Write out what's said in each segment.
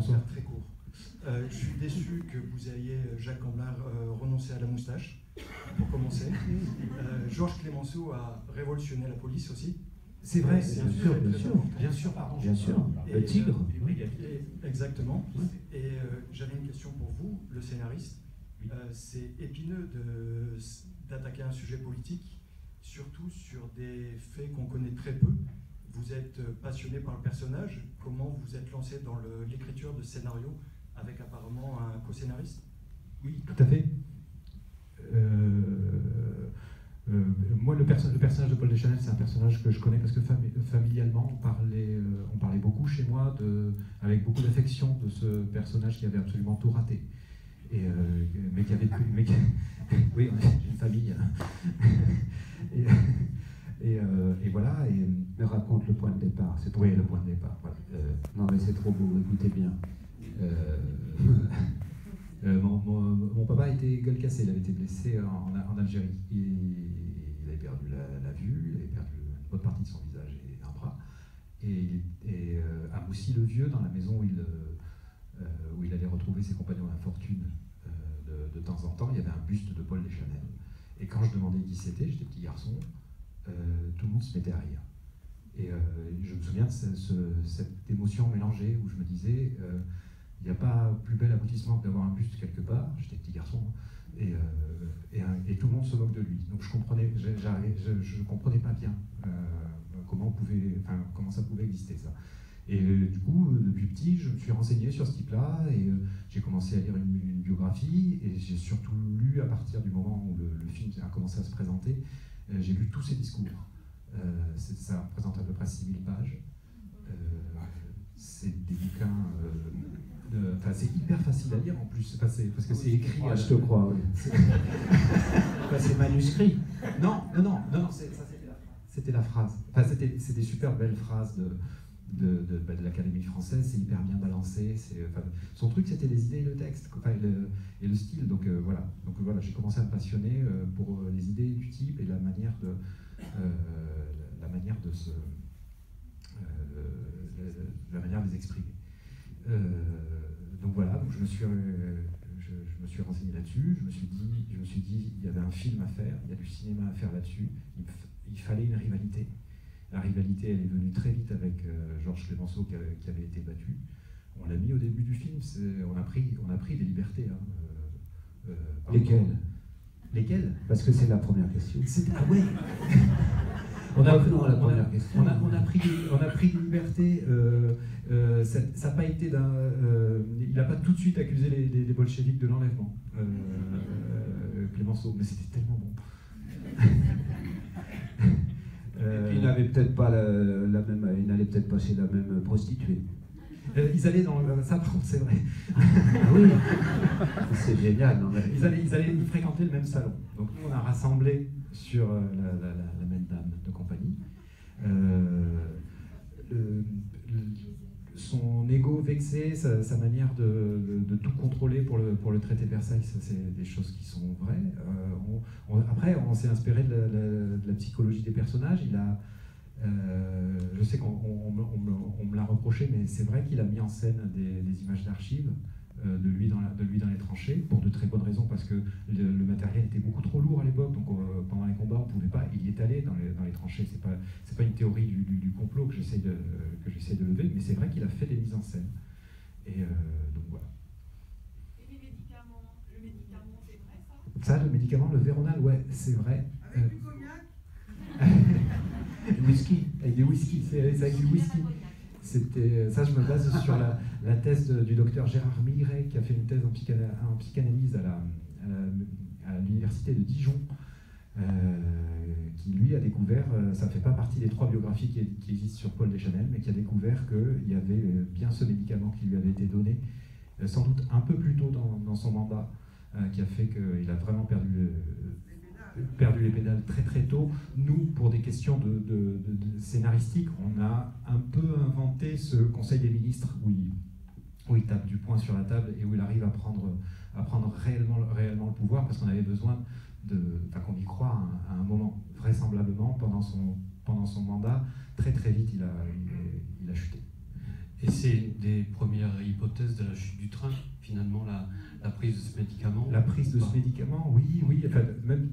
bonsoir. Faire très court. Je suis déçu que vous ayez, Jacques Gamblin, renoncé à la moustache, pour commencer. Georges Clemenceau a révolutionné la police aussi. C'est vrai, bien sûr, pardon. Bien sûr, le tigre. Exactement. Et j'avais une question pour vous, le scénariste. C'est épineux d'attaquer un sujet politique, surtout sur des faits qu'on connaît très peu. Vous êtes passionné par le personnage. Comment vous êtes lancé dans l'écriture de scénario avec apparemment un co-scénariste? Oui, tout à fait. Moi, le personnage de Paul Deschanel, c'est un personnage que je connais parce que familialement, on parlait beaucoup chez moi, avec beaucoup d'affection, de ce personnage qui avait absolument tout raté. Mais qui avait plus. Oui, j'ai une famille. Et voilà. Mais raconte le point de départ. Oui, le point de départ. Voilà. Non, mais c'est trop beau, écoutez bien. Mon papa était gueule cassée, il avait été blessé en Algérie. Il avait perdu la vue, il avait perdu une bonne partie de son visage et un bras. Et à Moussy-le-Vieux, dans la maison où il allait retrouver ses compagnons d'infortune de temps en temps, il y avait un buste de Paul Deschanel. Et quand je demandais qui c'était, j'étais petit garçon, tout le monde se mettait à rire. Et je me souviens de cette émotion mélangée où je me disais, il n'y a pas plus bel aboutissement que d'avoir un buste quelque part. J'étais petit garçon, et tout le monde se moque de lui. Donc je comprenais pas bien comment ça pouvait exister, ça. Et du coup, depuis petit, je me suis renseigné sur ce type-là, et j'ai commencé à lire une biographie, et j'ai surtout lu, à partir du moment où le film a commencé à se présenter, j'ai lu tous ses discours. Ça représente à peu près 6000 pages. C'est des bouquins... c'est hyper facile à lire en plus, parce que c'est écrit. Je te crois, oui. C'est manuscrit. Non, c'était la phrase. C'est des super belles phrases de l'Académie française, c'est hyper bien balancé. Son truc, c'était les idées et le texte, et le style. Donc voilà, j'ai commencé à me passionner pour les idées du type et la manière de les exprimer. Donc voilà, donc je me suis renseigné là-dessus, je me suis dit, il y avait un film à faire, il y a du cinéma à faire là-dessus, il fallait une rivalité. La rivalité, elle est venue très vite avec Georges Clemenceau qui avait été battu. On l'a mis au début du film, on a pris des libertés. Lesquelles? Parce que c'est la première question. Ah ouais. On a pris des libertés. Ça n'a pas été il n'a pas tout de suite accusé les bolcheviks de l'enlèvement, Clemenceau, mais c'était tellement bon. Et puis il n'avait peut-être pas il n'allait peut-être pas chez la même prostituée. Ils allaient dans ça, par contre, c'est vrai. Ah oui, c'est génial. Non, mais... Ils allaient fréquenter le même salon. Donc nous, on a rassemblé sur la même dame de compagnie. Son ego vexé, sa manière de tout contrôler pour le traité de Versailles, ça, c'est des choses qui sont vraies. Après, on s'est inspiré de la psychologie des personnages. Je sais qu'on me l'a reproché, mais c'est vrai qu'il a mis en scène des images d'archives de lui dans les tranchées, pour de très bonnes raisons, parce que le matériel était beaucoup trop lourd à l'époque, donc pendant les combats, on pouvait pas, il y est allé dans les tranchées. C'est pas une théorie du complot que j'essaie de lever, mais c'est vrai qu'il a fait des mises en scène. Et donc voilà. Et le médicament, c'est vrai ça? Ça, le médicament, le Véronal, ouais, c'est vrai. Avec du cognac? Du whisky, avec du whisky, c'est avec du whisky. Ça, je me base sur la thèse du docteur Gérard Migret, qui a fait une thèse en psychanalyse à l'université de Dijon, qui lui a découvert, ça ne fait pas partie des 3 biographies qui existent sur Paul Deschanel, mais qui a découvert qu'il y avait bien ce médicament qui lui avait été donné, sans doute un peu plus tôt dans son mandat, qui a fait qu'il a vraiment perdu les pédales très très tôt. Nous, pour des questions de scénaristique, on a un peu inventé ce Conseil des ministres où il tape du poing sur la table et où il arrive à prendre réellement le pouvoir, parce qu'on avait besoin qu'on y croit à un moment. Vraisemblablement, pendant son mandat, très très vite, il a chuté. Et c'est une des premières hypothèses de la chute du train, finalement, la prise de ce médicament. La prise de ce médicament, oui. Enfin, même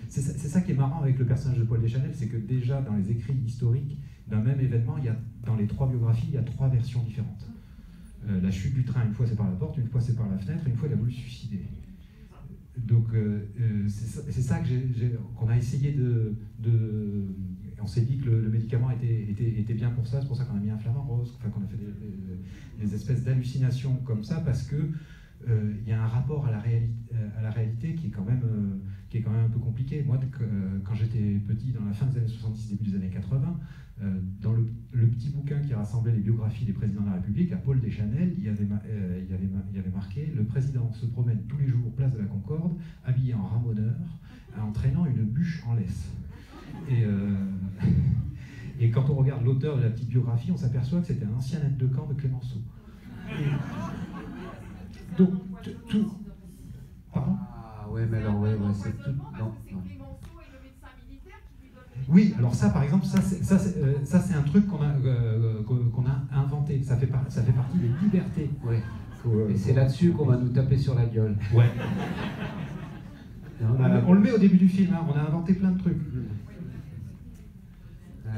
c'est ça qui est marrant avec le personnage de Paul Deschanel, c'est que déjà dans les écrits historiques d'un même événement, dans les 3 biographies, il y a 3 versions différentes. La chute du train, une fois c'est par la porte, une fois c'est par la fenêtre, une fois il a voulu se suicider. Donc c'est ça qu'on a essayé on s'est dit que le médicament était bien pour ça, c'est pour ça qu'on a mis un flamant rose, enfin, qu'on a fait des espèces d'hallucinations comme ça, parce que il y a un rapport à la réalité qui est quand même un peu compliqué. Moi, quand j'étais petit, dans la fin des années 70, début des années 80, dans le petit bouquin qui rassemblait les biographies des présidents de la République, à Paul Deschanel, il y avait marqué « Le président se promène tous les jours place de la Concorde, habillé en ramoneur, entraînant une bûche en laisse ». Et quand on regarde l'auteur de la petite biographie, on s'aperçoit que c'était un ancien aide de camp de Clémenceau. Donc, tout... Pardon ? Ah ouais, mais alors, ouais, c'est tout... Non. Oui, alors ça, par exemple, ça c'est un truc qu'on a inventé. Ça fait partie des libertés. Ouais. Et c'est là-dessus qu'on va nous taper sur la gueule. Ouais. On le met au début du film, hein, on a inventé plein de trucs.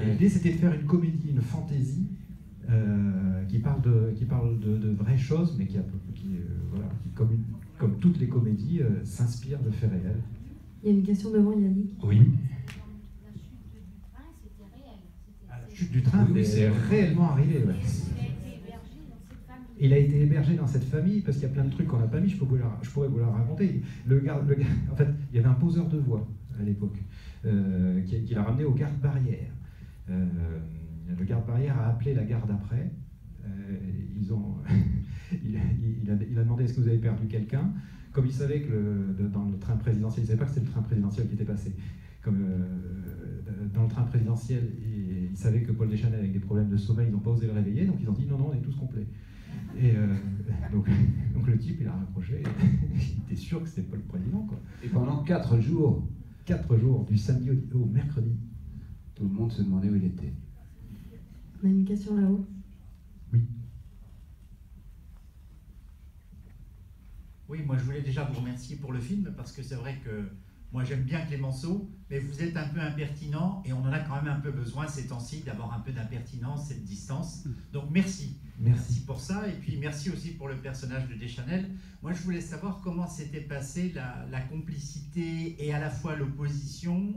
Et l'idée, c'était de faire une comédie, une fantaisie, qui parle de vraies choses, mais qui comme toutes les comédies, s'inspire de faits réels. Il y a une question devant, Yannick. Oui. La chute du train, oui, c'est réellement arrivé. Ouais. Il a été hébergé dans cette famille parce qu'il y a plein de trucs qu'on n'a pas mis, je pourrais vous la raconter. En fait, il y avait un poseur de voix à l'époque qui l'a ramené aux gardes-barrières. Le garde-barrière a appelé la garde après. Il a demandé est-ce que vous avez perdu quelqu'un. Comme il savait que dans le train présidentiel, il ne savait pas que c'était le train présidentiel qui était passé. Comme dans le train présidentiel, il savait que Paul Deschanel avec des problèmes de sommeil, ils n'ont pas osé le réveiller, donc ils ont dit non, on est tous complets. Et donc le type, il a raccroché, il était sûr que c'était pas le président, quoi. Et pendant 4 jours, du samedi au mercredi, tout le monde se demandait où il était. On a une question là-haut. Oui. Oui, moi je voulais déjà vous remercier pour le film, parce que c'est vrai que moi j'aime bien Clémenceau, mais vous êtes un peu impertinent, et on en a quand même un peu besoin ces temps-ci d'avoir un peu d'impertinence, cette distance. Donc merci. Merci pour ça, et puis merci aussi pour le personnage de Deschanel. Moi je voulais savoir comment s'était passée la complicité et à la fois l'opposition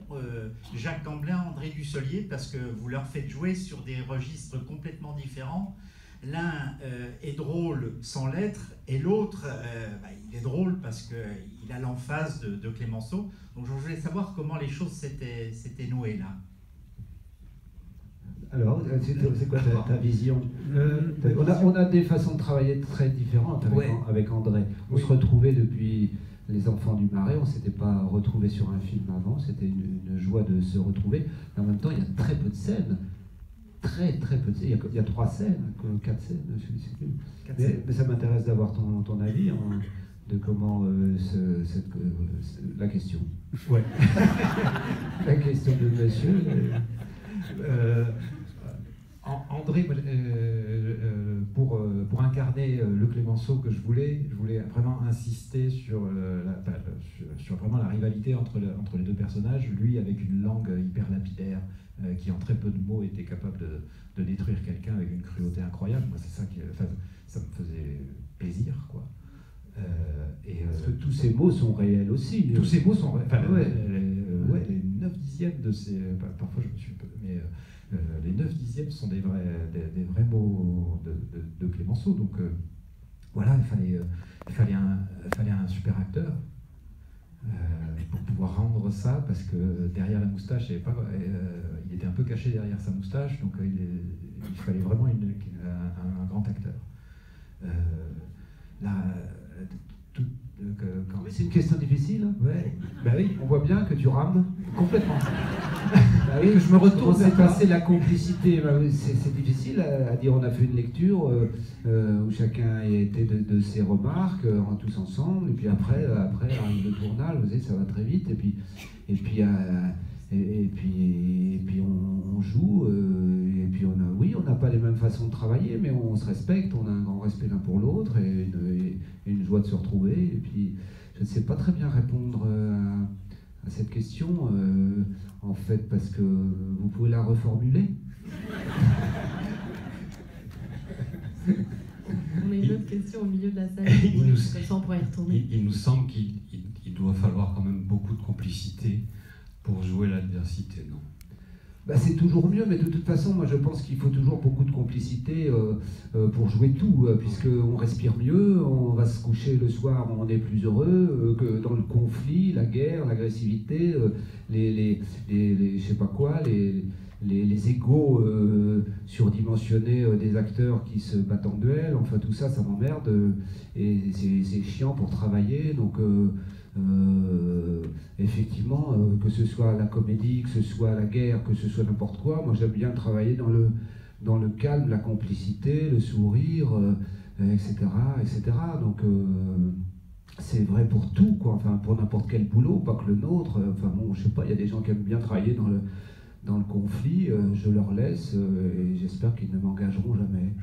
Jacques Gamblin, André Dussolier, parce que vous leur faites jouer sur des registres complètement différents. L'un est drôle sans l'être, et l'autre, il est drôle parce qu'il a l'emphase de Clémenceau. Donc je voulais savoir comment les choses s'étaient nouées là. Alors, c'est quoi ta vision? On a des façons de travailler très différentes avec André. On se retrouvait depuis Les Enfants du Marais, on ne s'était pas retrouvés sur un film avant, c'était une joie de se retrouver. Mais en même temps, il y a très peu de scènes. Très peu de scènes. Il y a 3 scènes, 4 scènes, je ne sais plus. Mais ça m'intéresse d'avoir ton avis de comment la question. Ouais. La question de monsieur. André, pour incarner le Clémenceau que je voulais vraiment insister sur vraiment la rivalité entre les deux personnages. Lui, avec une langue hyper lapidaire, qui en très peu de mots était capable de détruire quelqu'un avec une cruauté incroyable. Moi, c'est ça ça me faisait plaisir, quoi. Parce que tous ces mots sont réels aussi. Tous ces mots sont réels. Enfin, les 9 dixièmes de ces... Parfois, je me suis... Mais les 9 dixièmes sont des vrais mots de Clémenceau. Donc, voilà, il fallait un super acteur pour pouvoir rendre ça, parce que derrière la moustache, il était un peu caché derrière sa moustache, donc il fallait vraiment un grand acteur. C'est une question difficile. Ouais. Bah oui, on voit bien que tu rames complètement. Bah oui, je me retourne. C'est passé la complicité. Bah oui, c'est difficile à dire. On a fait une lecture où chacun a été de ses remarques tous ensemble, et puis après arrive le tournage. Vous savez, ça va très vite, et puis et puis on joue, et puis on n'a pas les mêmes façons de travailler, mais on se respecte, on a un grand respect l'un pour l'autre, et une joie de se retrouver. Et puis je ne sais pas très bien répondre à cette question, en fait, parce que vous pouvez la reformuler. On a une autre question au milieu de la salle. Comme ça, on pourrait y retourner. Il nous semble qu'il doit falloir quand même beaucoup de complicité pour jouer l'adversité, non? Bah, c'est toujours mieux, mais de toute façon, moi je pense qu'il faut toujours beaucoup de complicité pour jouer tout, puisqu'on respire mieux, on va se coucher le soir, on est plus heureux que dans le conflit, la guerre, l'agressivité, je sais pas quoi, les égos surdimensionnés des acteurs qui se battent en duel, enfin tout ça, ça m'emmerde, et c'est chiant pour travailler, donc effectivement, que ce soit la comédie, que ce soit la guerre, que ce soit n'importe quoi, moi j'aime bien travailler dans le calme, la complicité, le sourire, etc., etc. Donc c'est vrai pour tout, quoi, enfin pour n'importe quel boulot, pas que le nôtre. Enfin bon, je sais pas, il y a des gens qui aiment bien travailler dans le conflit, je leur laisse, et j'espère qu'ils ne m'engageront jamais.